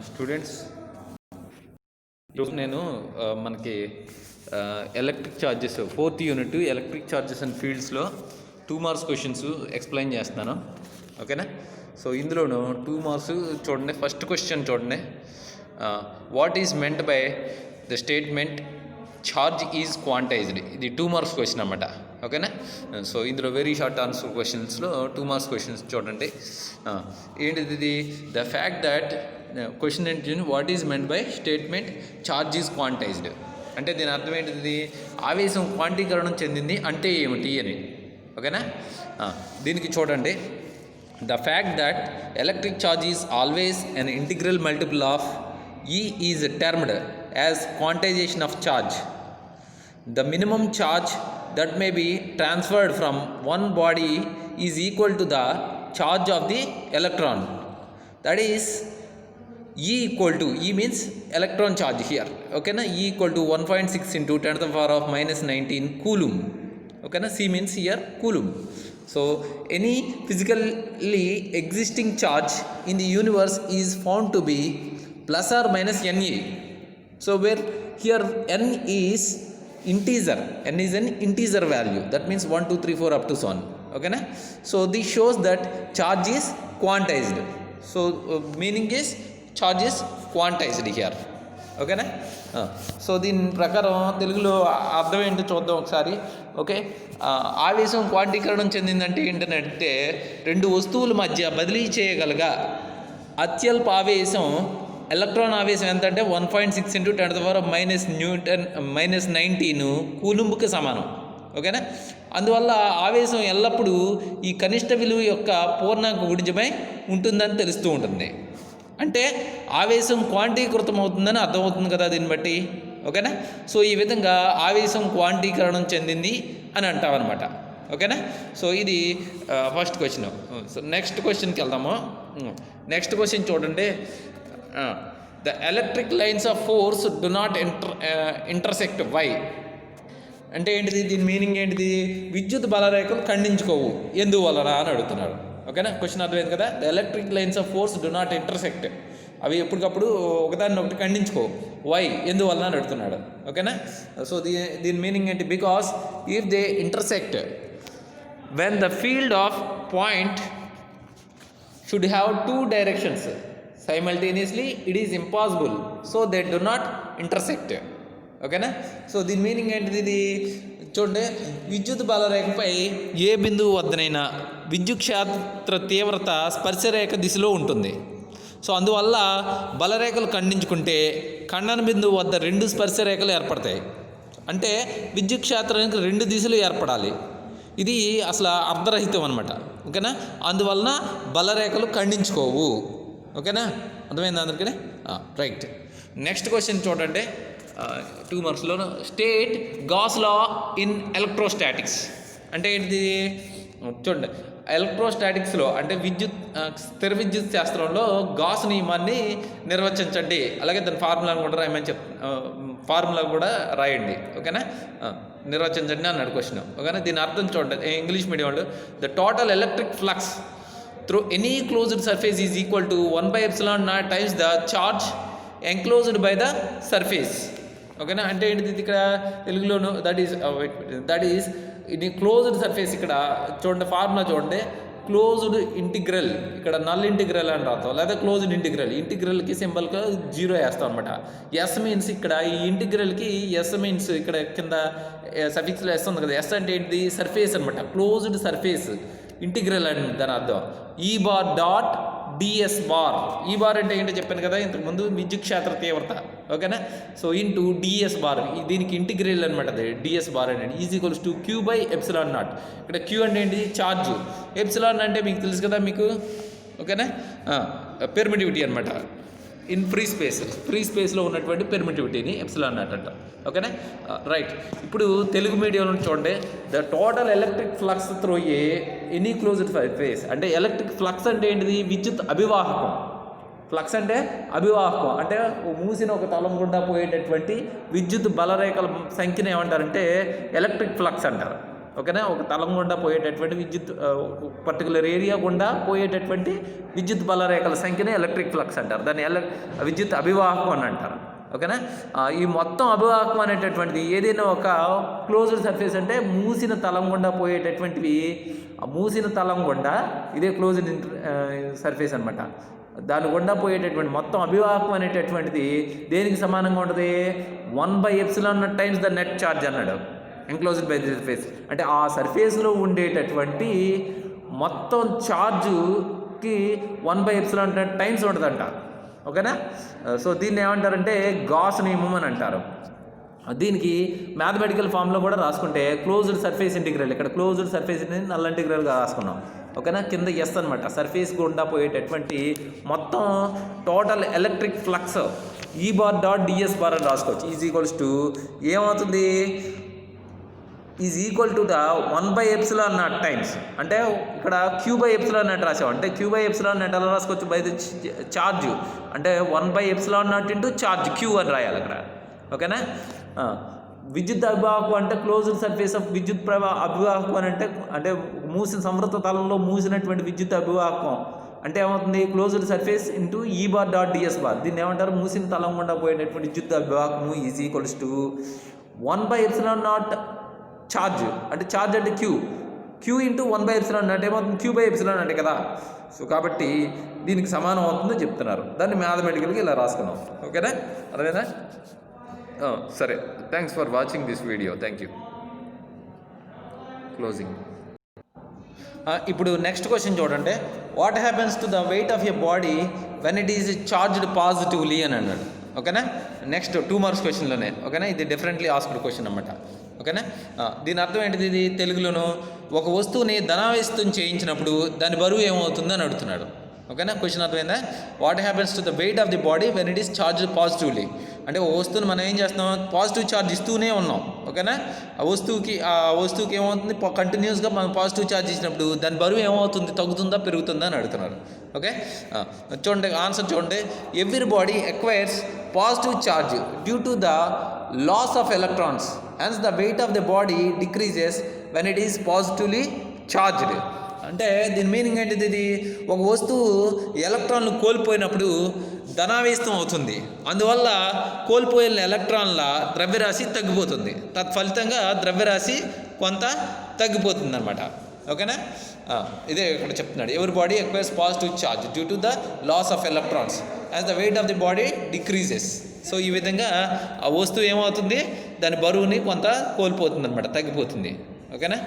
Students ఈరోజు నేను మనకి electric charges 4th unit electric charges and ఫీల్డ్స్లో 2 మార్క్స్ క్వశ్చన్స్ ఎక్స్ప్లెయిన్ చేస్తున్నాను. ఓకేనా? సో ఇందులోను 2 మార్క్స్ చూడండి. ఫస్ట్ క్వశ్చన్ చూడండి. What is meant by the statement charge is quantized. ఇది 2 మార్క్స్ క్వశ్చన్ అన్నమాట. ఓకేనా? సో ఇందులో వెరీ షార్ట్ ఆన్సర్ క్వశ్చన్స్లో 2 మార్క్స్ క్వశ్చన్స్ చూడండి. ఏంటిది ఇది? ద ఫ్యాక్ట్ దట్ క్వశ్చన్ ఏంటి, what is meant by statement charge is quantized అంటే దీని అర్థం ఏంటిది? ఆవేశం క్వాంటీకరణం చెందింది అంటే ఏమిటి అని. ఓకేనా? దీనికి చూడండి. The fact that electric charge is always an integral multiple of E is termed as quantization of charge. The minimum charge that may be transferred from one body is equal to the charge of the electron. That is E equal to, E means electron charge here. Okay na? E equal to 1.6 into 10 to the power of minus 19 coulomb. Okay na? C means here coulomb. So any physically existing charge in the universe is found to be plus or minus NA. So where here N is integer, N is an integer value, that means 1 2 3 4 up to so on. Okay na? So this shows that charge is quantized. So meaning is charge is quantized here. Okay na? So దీని ప్రకారం తెలుగులో అర్థం ఏంటో చూద్దాం ఒకసారి. Okay, ఆవేశం క్వాంటీకరణం చెందిందంటే ఏంటంటే రెండు వస్తువుల మధ్య బదిలీ చేయగలగా అత్యల్ప ఆవేశం ఎలక్ట్రాన్ ఆవేశం ఎంత అంటే 1.6 into 10 to the power of minus 19 కూలుంబ్కి సమానం. ఓకేనా? అందువల్ల ఆవేశం ఎల్లప్పుడూ ఈ కనిష్ట విలువ యొక్క పూర్ణాంక గుణిజమై ఉంటుందని తెలుస్తూ ఉంటుంది. అంటే ఆవేశం క్వాంటీకృతం అవుతుందని అర్థమవుతుంది కదా దీన్ని బట్టి. ఓకేనా? సో ఈ విధంగా ఆవేశం క్వాంటీకరణం చెందింది అని అంటామన్నమాట. ఓకేనా? సో ఇది ఫస్ట్ క్వశ్చన్. సో నెక్స్ట్ క్వశ్చన్కి వెళ్దాము. నెక్స్ట్ క్వశ్చన్ చూడండి. The electric lines of force do not intersect why అంటే ఏంటిది? దీని మీనింగ్ ఏంటిది? విద్యుత్ బలరేఖలు ఖండించుకోవు ఎందువలన అని అడుగుతున్నాడు. ఓకేనా? క్వశ్చన్ అర్థమైంది కదా. The electric lines of force do not intersect, అవి ఎప్పటికప్పుడు ఒకదాన్ని ఒకటి ఖండించుకోవు. వై ఎందువలన అని అడుగుతున్నాడు. ఓకేనా? సో దీని మీనింగ్ ఏంటి? Because if they intersect when the field of point should have 2 directions simultaneously, it is impossible, so they do not intersect. ఓకేనా? సో దీని మీనింగ్ ఏంటిది? ఇది చూడండి. విద్యుత్ బలరేఖపై ఏ బిందువు వద్దనైనా విద్యుత్ క్షేత్ర తీవ్రత స్పర్శరేఖ దిశలో ఉంటుంది. సో అందువల్ల బలరేఖలు ఖండించుకుంటే ఖండన బిందువు వద్ద 2 స్పర్శరేఖలు ఏర్పడతాయి. అంటే విద్యుత్ క్షేత్రానికి 2 దిశలు ఏర్పడాలి. ఇది అసలు అర్ధరహితం అనమాట. ఓకేనా? అందువలన బలరేఖలు ఖండించుకోవు. ఓకేనా? అర్థమైంది అందరికీ? రైట్. నెక్స్ట్ క్వశ్చన్ చూడండి. 2 మార్క్స్లో state Gauss law in electrostatics అంటే ఏంటిది? చూడండి. ఎలక్ట్రోస్టాటిక్స్లో అంటే స్థిర విద్యుత్ శాస్త్రంలో గాస్ నియమాన్ని నిర్వచించండి. అలాగే దాని ఫార్ములాను కూడా రాయమని ఫార్ములా కూడా రాయండి. ఓకేనా? నిర్వచించండి అన్నాడు క్వశ్చన్. ఓకేనా? దీని అర్థం చూడండి. ఇంగ్లీష్ మీడియం వాళ్ళు the total electric flux through any closed surface is equal to 1 by epsilon naught times the charge enclosed by the surface. ఓకేనా? అంటే ఏంటిది ఇక్కడ తెలుగులోను? దట్ ఈస్ ఇది క్లోజ్డ్ సర్ఫేస్. ఇక్కడ చూడండి ఫార్ములా చూడండి. క్లోజ్డ్ ఇంటిగ్రల్, ఇక్కడ నల్ ఇంటిగ్రల్ అని రాస్తాం, లేదా క్లోజ్డ్ ఇంటిగ్రల్కి సింబల్గా 0 వేస్తాం అనమాట. ఎస్ మీన్స్ ఇక్కడ ఈ ఇంటిగ్రల్కి ఎస్ మీన్స్ ఇక్కడ కింద సఫిక్స్లో ఎస్ ఉంది కదా. ఎస్ అంటే ఏంటిది? సర్ఫేస్ అనమాట. క్లోజ్డ్ సర్ఫేస్ ఇంటిగ్రల్ అని దాని అర్థం. ఈ బార్ డాట్ డిఎస్ బార్. ఈ బార్ అంటే ఏంటో చెప్పాను కదా ఇంతకుముందు, విద్యుత్ క్షేత్ర తీవ్రత. ఓకేనా? సో ఇంటూ డిఎస్ బార్, దీనికి ఇంటిగ్రల్ అనమాట. అది డిఎస్ బార్ అనేది is equals to q by epsilon not. ఇక్కడ క్యూ అంటే ఏంటి? ఛార్జ్. ఎప్సిలాన్ అంటే మీకు తెలుసు కదా మీకు. ఓకేనా? పెర్మిటివిటీ అనమాట. ఇన్ ఫ్రీ స్పేస్లో ఉన్నటువంటి పెర్మిటివిటీని ఎప్సిలాన్ నాట్ అంట. ఓకేనా? రైట్. ఇప్పుడు తెలుగు మీడియంలో చూడండి. The total electric flux through any closed surface అంటే ఎలక్ట్రిక్ ఫ్లక్స్ అంటే ఏంటిది? విద్యుత్ అభివాహకం. ఫ్లక్స్ అంటే అభివాహకం, అంటే మూసిన ఒక తలం గుండా పోయేటటువంటి విద్యుత్ బలరేఖల సంఖ్యను ఏమంటారంటే ఎలక్ట్రిక్ ఫ్లక్స్ అంటారు. ఓకేనా, ఒక తలం గుండా పోయేటటువంటి విద్యుత్ పర్టికులర్ ఏరియా గుండా పోయేటటువంటి విద్యుత్ బలరేఖల సంఖ్యనే ఎలక్ట్రిక్ ఫ్లక్స్ అంటారు. దాన్ని విద్యుత్ అభివాహకం అని అంటారు. ఓకేనా, ఈ మొత్తం అభివాహకం అనేటటువంటిది ఏదైనా ఒక క్లోజ్డ్ సర్ఫేస్ అంటే మూసిన తలం గుండా పోయేటటువంటివి, ఆ మూసిన తలం గుండా ఇదే క్లోజ్డ్ సర్ఫేస్ అనమాట. దాని గుండా పోయేటటువంటి మొత్తం అభివాహకం అనేటటువంటిది దేనికి సమానంగా ఉంటుంది? 1/ε టైమ్స్ ద నెట్ ఛార్జ్ అన్నాడు ఎన్క్లోజ్డ్ బై ది సర్ఫేస్. అంటే ఆ సర్ఫేస్లో ఉండేటటువంటి మొత్తం ఛార్జుకి 1/ε టైమ్స్ ఉంటుందంట. ఓకేనా, సో దీన్ని ఏమంటారంటే గాస్ నియమం అని అంటారు. దీనికి మ్యాథమెటికల్ ఫామ్లో కూడా రాసుకుంటే క్లోజ్డ్ సర్ఫేస్ ఇంటిగ్రల్, ఇక్కడ క్లోజ్డ్ సర్ఫేస్ నల్ ఇంటిగ్రల్గా రాసుకున్నాం. ఓకేనా, కింద ఎస్ అనమాట, సర్ఫేస్ గుండా పోయేటటువంటి మొత్తం total electric flux E bar dot DS bar అని రాసుకోవచ్చు. ఈజ్ ఈక్వల్స్ టు ఏమవుతుంది? Is equal to the 1/ε times, అంటే ఇక్కడ Q/ε రాసాం, అంటే Q/ε ఎలా రాసుకోవచ్చు? బై ది ఛార్జ్, అంటే 1/ε ఇంటూ ఛార్జ్ Q అని రాయాలి అక్కడ. ఓకేనా, విద్యుత్ అభివాహకం అంటే క్లోజ్డ్ సర్ఫేస్ ఆఫ్ విద్యుత్ అభివాహకం అని అంటే మూసిన సంవృత తలంలో మూసినటువంటి విద్యుత్ అభివాహకం అంటే ఏమవుతుంది? క్లోజ్డ్ సర్ఫేస్ ఇంటూ ఈ బార్ డాట్ డిఎస్ బార్. దీన్ని ఏమంటారు? మూసిన తలం గుండా పోయేటటువంటి విద్యుత్ అభివాహకము ఈజ్ ఈక్వల్స్ టు 1/ε ఛార్జ్, అంటే ఛార్జ్ అంటే Q ఇంటూ 1/ε అంటే ఏమవుతుంది? Q/ε అంటే కదా. సో కాబట్టి దీనికి సమానం అవుతుందో చెప్తున్నారు. దాన్ని మ్యాథమెటికల్గా ఇలా రాసుకున్నాం. ఓకేనా, అర్థమైందా? సరే, thanks for watching this video. Thank you. Closing. ఇప్పుడు నెక్స్ట్ క్వశ్చన్ చూడండి. What happens to the weight of a body when it is charged positively అని అన్నాడు. ఓకేనా, నెక్స్ట్ 2 మార్క్స్ క్వశ్చన్లోనే. ఓకేనా, ఇది డిఫరెంట్లీ ఆస్క్డ్ క్వశ్చన్ అన్నమాట. ఓకేనా, దీని అర్థం ఏంటిది? ఇది తెలుగులోను ఒక వస్తువుని ధనావేశం చేయించినప్పుడు దాని బరువు ఏమవుతుందో అని అడుగుతున్నాడు. ఓకేనా, క్వశ్చన్ అర్థమైందా? What happens to the weight of the body when it is charged positively. అంటే ఓ వస్తువుని మనం ఏం చేస్తున్నాం? పాజిటివ్ ఛార్జ్ ఇస్తూనే ఉన్నాం. ఓకేనా, ఆ వస్తువుకి ఏమవుతుంది? కంటిన్యూస్గా మనం పాజిటివ్ ఛార్జ్ ఇచ్చినప్పుడు దాని బరువు ఏమవుతుంది? తగ్గుతుందా పెరుగుతుందా అని అడుగుతున్నారు. ఓకే, చూడండి ఆన్సర్ చూడండి. Every body acquires positive charge due to the loss of electrons, hence the weight of the body decreases when it is positively charged. అంటే దీని మీనింగ్ ఏంటిది? ఇది ఒక వస్తువు ఎలక్ట్రాన్లు కోల్పోయినప్పుడు ధనావేశం అవుతుంది. అందువల్ల కోల్పోయిన ఎలక్ట్రాన్ల ద్రవ్యరాశి తగ్గిపోతుంది. తత్ఫలితంగా ద్రవ్యరాశి కొంత తగ్గిపోతుంది అనమాట. ఓకేనా, ఇదే ఇక్కడ చెప్తున్నాడు. Every body acquires positive charge due to the loss of electrons as the weight of the body decreases. So ఈ విధంగా ఆ వస్తువు ఏమవుతుంది? దాని బరువుని కొంత కోల్పోతుంది అనమాట, తగ్గిపోతుంది. ఓకేనా.